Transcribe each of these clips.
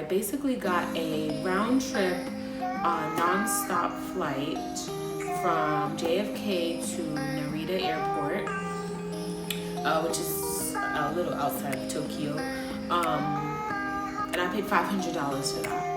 I basically got a round trip non-stop flight from JFK to Narita Airport, which is a little outside of Tokyo. And I paid $500 for that.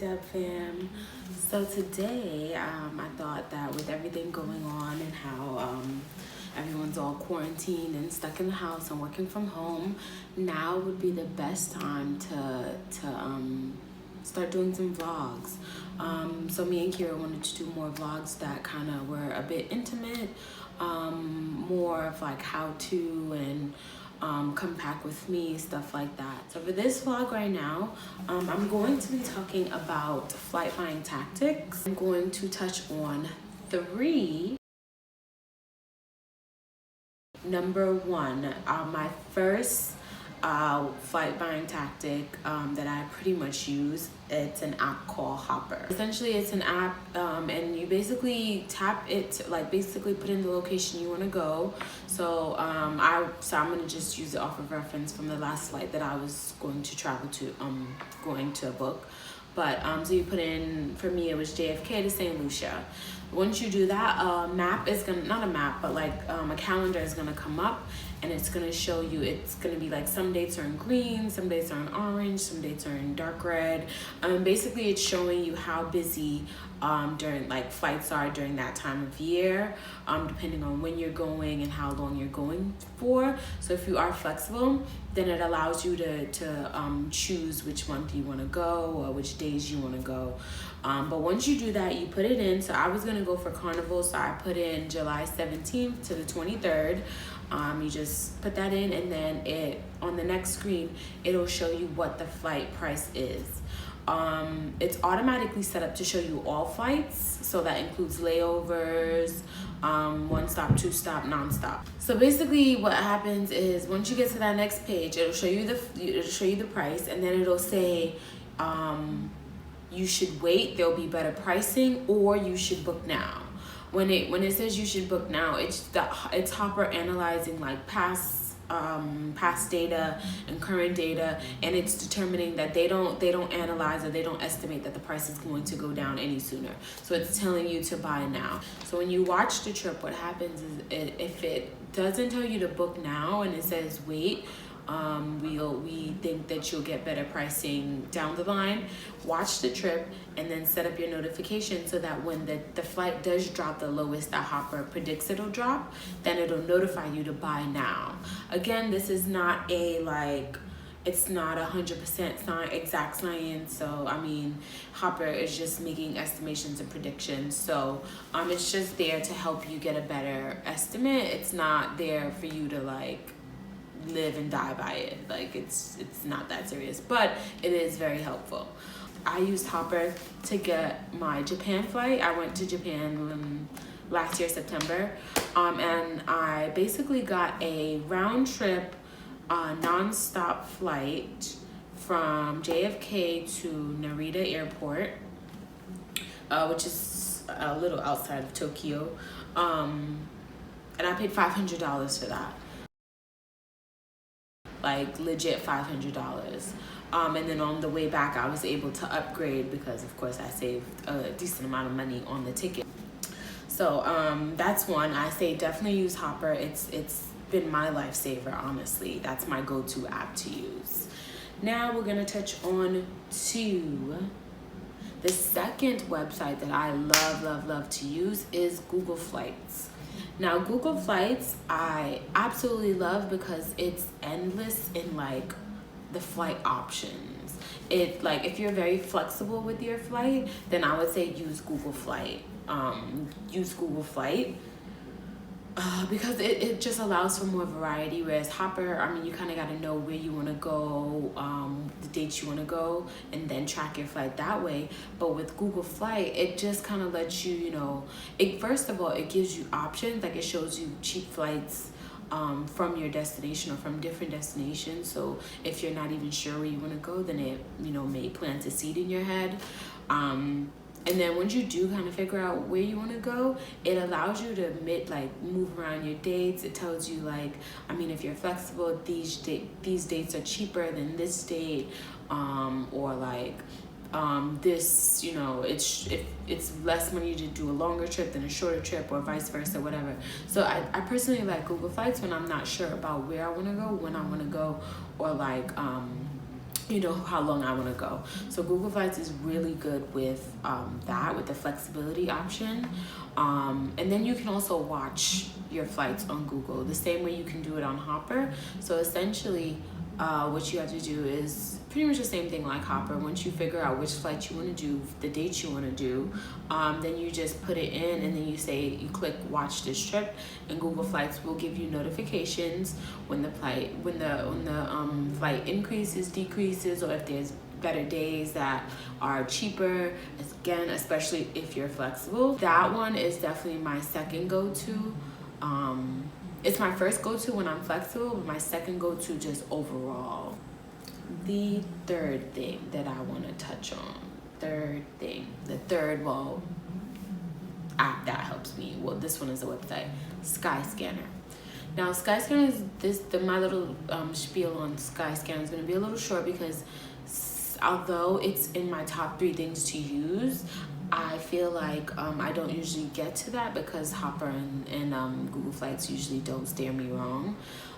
Dub fam. So today I thought that with everything going on and how everyone's all quarantined and stuck in the house and working from home, now would be the best time to start doing some vlogs. So me and Kira wanted to do more vlogs that kind of were a bit intimate, more of like how to and come pack with me, stuff like that. So for this vlog right now, I'm going to be talking about flight buying tactics. I'm going to touch on 3. Number 1, my first flight buying tactic that I pretty much use, it's an app called Hopper. Essentially it's an app and you basically tap it, like basically put in the location you want to go. So I'm going to just use it off of reference from the last flight that I was going to travel to, going to book. But so you put in, for me it was JFK to St. Lucia. Once you do that, map is gonna, not a map, but like a calendar is gonna come up, and it's gonna show you, it's gonna be like some dates are in green, some dates are in orange, some dates are in dark red. Basically it's showing you how busy during like flights are during that time of year, depending on when you're going and how long you're going for. So if you are flexible, then it allows you to choose which month you want to go or which days you want to go. But once you do that, you put it in. So I was gonna go for Carnival, so I put in July 17th to the 23rd. You just put that in, and then it on the next screen it'll show you what the flight price is. It's automatically set up to show you all flights, so that includes layovers, 1-stop, 2-stop, non-stop. So basically what happens is once you get to that next page, it'll show you the price, and then it'll say you should wait, there'll be better pricing, or you should book now. When it says you should book now, it's Hopper analyzing like past data and current data, and it's determining that they don't analyze or they don't estimate that the price is going to go down any sooner. So it's telling you to buy now. So when you watch the trip, what happens is if it doesn't tell you to book now and it says wait, we think that you'll get better pricing down the line. Watch the trip and then set up your notification so that when the flight does drop the lowest that Hopper predicts it'll drop, then it'll notify you to buy now. Again, this is not it's not 100% exact science. So I mean, Hopper is just making estimations and predictions. So it's just there to help you get a better estimate. It's not there for you to like live and die by it. Like it's not that serious, but it is very helpful. I used Hopper to get my Japan flight. I went to Japan last year, September, and I basically got a round trip non-stop flight from JFK to Narita Airport, which is a little outside of Tokyo, and I paid $500 for that. Like legit $500. And then on the way back I was able to upgrade because of course I saved a decent amount of money on the ticket. So that's one. I say definitely use Hopper. It's been my lifesaver, honestly. That's my go-to app to use. Now we're gonna touch on 2. The second website that I love to use is Google Flights. Now Google Flights I absolutely love because it's endless in like the flight options. It like if you're very flexible with your flight, then I would say use Google Flight. Because it just allows for more variety, whereas Hopper, I mean, you kind of got to know where you want to go, the dates you want to go, and then track your flight that way. But with Google Flight, it just kind of lets you, you know, first of all, it gives you options, like it shows you cheap flights from your destination or from different destinations. So if you're not even sure where you want to go, then it, you know, may plant a seed in your head. And then once you do kind of figure out where you want to go, it allows you to move around your dates. It tells you like, I mean, if you're flexible, these dates are cheaper than this date, or like this, you know, it's less money to do a longer trip than a shorter trip, or vice versa, whatever. So I personally like Google Flights when I'm not sure about where I want to go, when I want to go, or like you know, how long I want to go. So Google Flights is really good with that, with the flexibility option. And then you can also watch your flights on Google the same way you can do it on Hopper. So essentially what you have to do is pretty much the same thing like Hopper. Once you figure out which flight you want to do, the dates you want to do, then you just put it in, and then you click watch this trip, and Google Flights will give you notifications when the flight increases, decreases, or if there's better days that are cheaper. Again, especially if you're flexible. That one is definitely my second go-to. It's my first go-to when I'm flexible, but my second go-to just overall. The third thing that I want to touch on, the third app that helps me. Well, this one is a website, Skyscanner. Now, Skyscanner is my little spiel on Skyscanner is going to be a little short, because although it's in my top 3 things to use, I feel like I don't usually get to that because Hopper and Google Flights usually don't steer me wrong.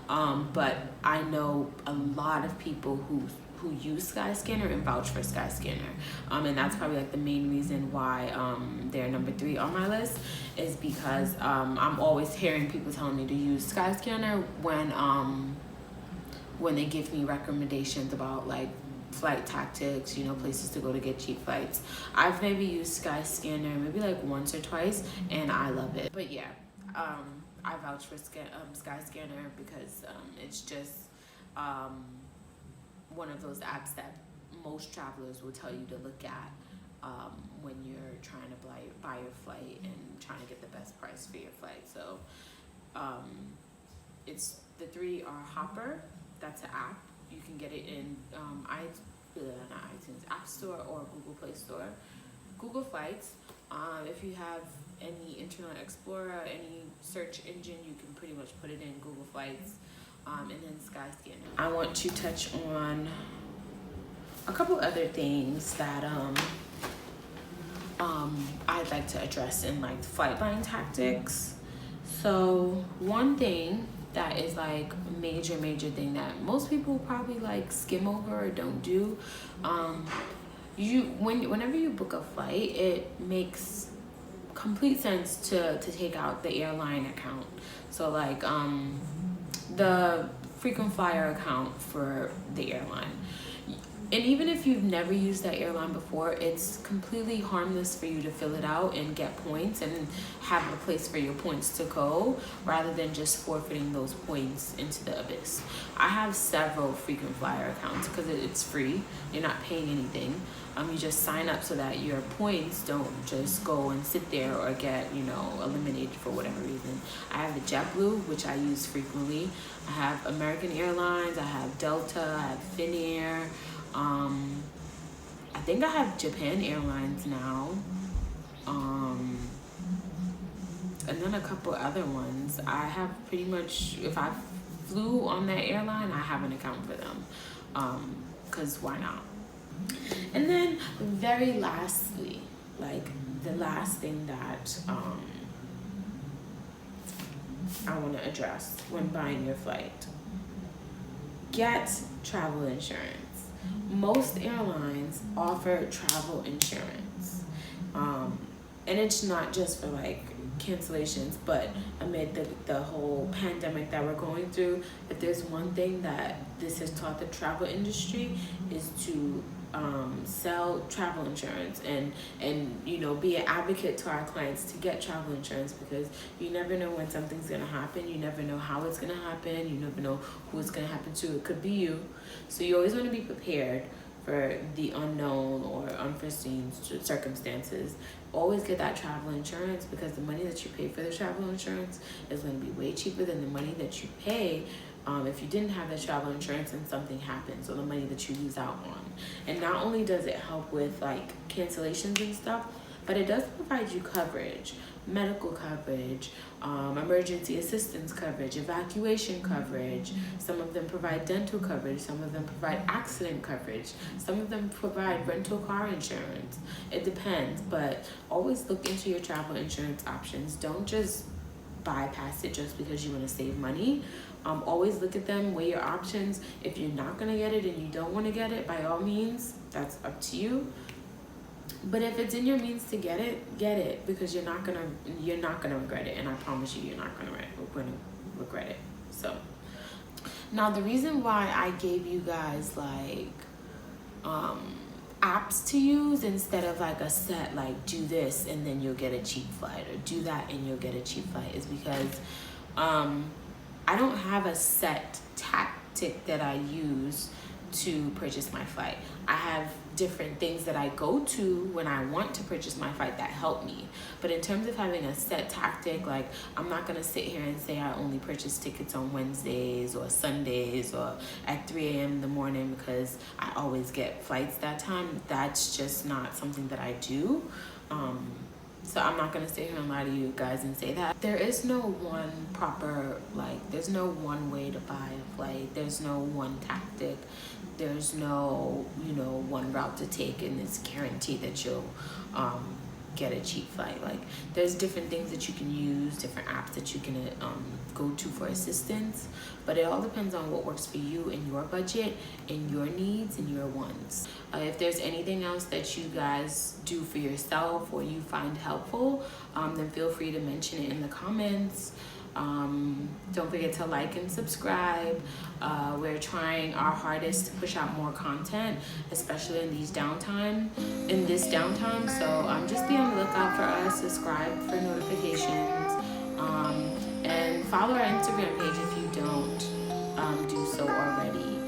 But I know a lot of people who use Skyscanner and vouch for Skyscanner. And that's probably like the main reason why they're number 3 on my list, is because I'm always hearing people telling me to use Skyscanner when they give me recommendations about like flight tactics, you know, places to go to get cheap flights. I've maybe used Skyscanner maybe like once or twice, and I love it. But yeah, I vouch for Skyscanner because it's just one of those apps that most travelers will tell you to look at when you're trying to buy your flight and trying to get the best price for your flight. So it's the 3 are Hopper, that's an app. You can get it in iTunes App Store or Google Play Store. Google Flights, if you have any Internet Explorer, any search engine, you can pretty much put it in Google Flights. And then Skyscanner. I want to touch on a couple other things that I'd like to address in like flight buying tactics. So one thing that is like major thing that most people probably like skim over or don't do, whenever you book a flight, it makes complete sense to take out the airline account. So like the frequent flyer account for the airline. And even if you've never used that airline before, it's completely harmless for you to fill it out and get points and have a place for your points to go, rather than just forfeiting those points into the abyss. I have several frequent flyer accounts because it's free. You're not paying anything. You just sign up so that your points don't just go and sit there or get, you know, eliminated for whatever reason. I have the JetBlue, which I use frequently. I have American Airlines. I have Delta. I have Finnair. I think I have Japan Airlines now, and then a couple other ones. I have pretty much, if I flew on that airline, I have an account for them, because why not? And then very lastly, like the last thing that I want to address when buying your flight, get travel insurance. Most airlines offer travel insurance, and it's not just for like cancellations, but amid the whole pandemic that we're going through, if there's one thing that this has taught the travel industry is to sell travel insurance and you know, be an advocate to our clients to get travel insurance, because you never know when something's gonna happen. You never know how it's gonna happen. You never know who it's gonna happen to. It could be you. So you always want to be prepared for the unknown or unforeseen circumstances. Always get that travel insurance, because the money that you pay for the travel insurance is going to be way cheaper than the money that you pay if you didn't have the travel insurance and something happens, or the money that you lose out on. And not only does it help with like cancellations and stuff, but it does provide you coverage, medical coverage, emergency assistance coverage, evacuation coverage. Some of them provide dental coverage, some of them provide accident coverage, some of them provide rental car insurance. It depends, but always look into your travel insurance options. Don't just bypass it just because you want to save money. Always look at them, weigh your options. If you're not going to get it and you don't want to get it, by all means, that's up to you. But if it's in your means to get it, because you're not gonna regret it, and I promise you, you're not gonna regret it. So now the reason why I gave you guys like apps to use instead of like a set, like do this and then you'll get a cheap flight, or do that and you'll get a cheap flight, is because I don't have a set tactic that I use to purchase my flight. I have different things that I go to when I want to purchase my flight that help me. But in terms of having a set tactic, like I'm not gonna sit here and say I only purchase tickets on Wednesdays or Sundays or at 3 a.m. in the morning because I always get flights that time. That's just not something that I do. So I'm not gonna sit here and lie to you guys and say that. There is no one proper, like, there's no one way to buy a flight. There's no one tactic. There's no, one route to take and it's guaranteed that you'll get a cheap flight. Like, there's different things that you can use, different apps that you can go to for assistance, but it all depends on what works for you and your budget and your needs and your wants. If there's anything else that you guys do for yourself or you find helpful, then feel free to mention it in the comments. Don't forget to like and subscribe. We're trying our hardest to push out more content, especially in this downtime. So just be on the lookout for us. Subscribe for notifications, and follow our Instagram page if you don't do so already.